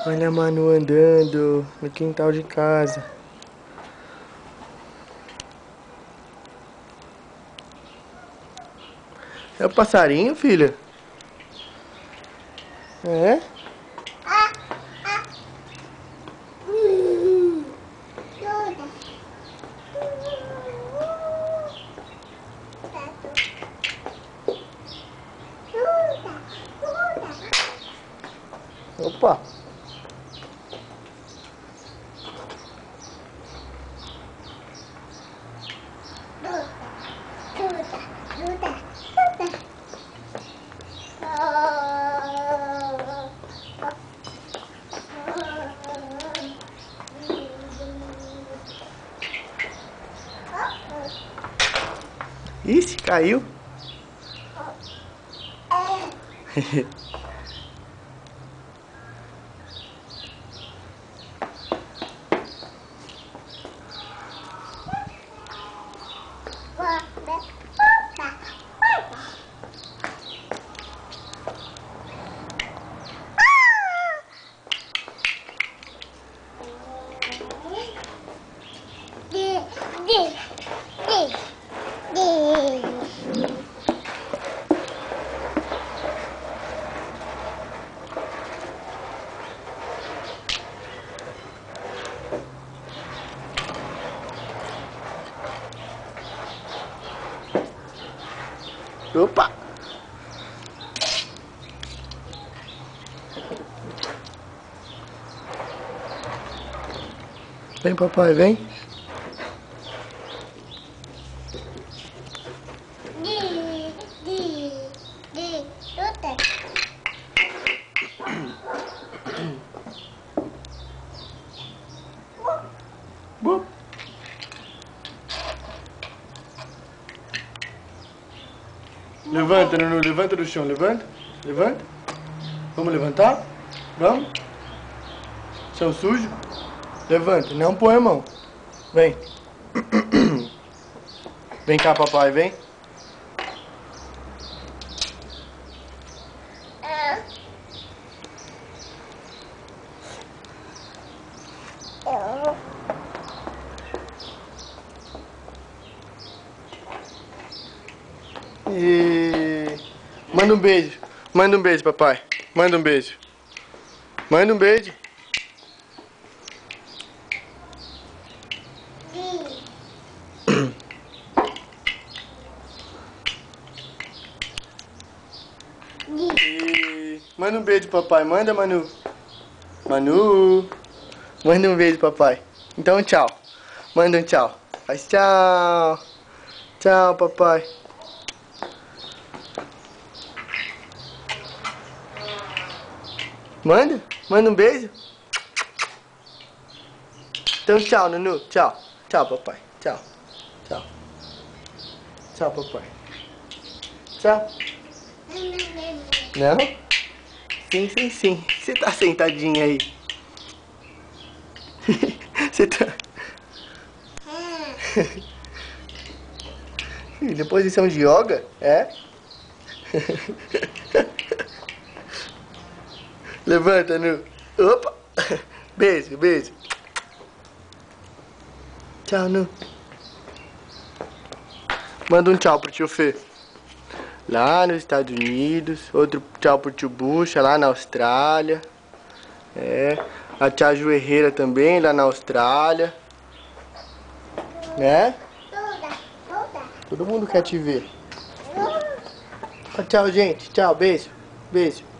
Olha a Manu andando no quintal de casa. É o passarinho, filha? É? Opa! Ixi, caiu. Opa! Vem, papai, vem. Boop. Levanta, Nunu, levanta do chão, levanta, levanta. Vamos levantar? Vamos? Chão sujo? Levanta, não põe a mão. Vem. Vem cá, papai, vem. E... Manda um beijo. Manda um beijo, papai. Manda um beijo. Manda um beijo. E... Manda um beijo, papai. Manda, Manu. Manu. Manda um beijo, papai. Então, tchau. Manda um tchau. Faz tchau. Tchau, papai. Manda? Manda um beijo? Então tchau, Nunu. Tchau. Tchau, papai. Tchau. Tchau. Tchau, papai. Tchau. Não? Sim, sim, sim. Você tá sentadinha aí. Você tá... Filha, posição de yoga? É? Levanta, Nu. Opa! Beijo, beijo. Tchau, Nu. Manda um tchau pro tio Fê. Lá nos Estados Unidos. Outro tchau pro tio Bucha, lá na Austrália. É. A tia Joerreira também, lá na Austrália. Né? Todo mundo quer te ver. Tchau, gente. Tchau, beijo. Beijo.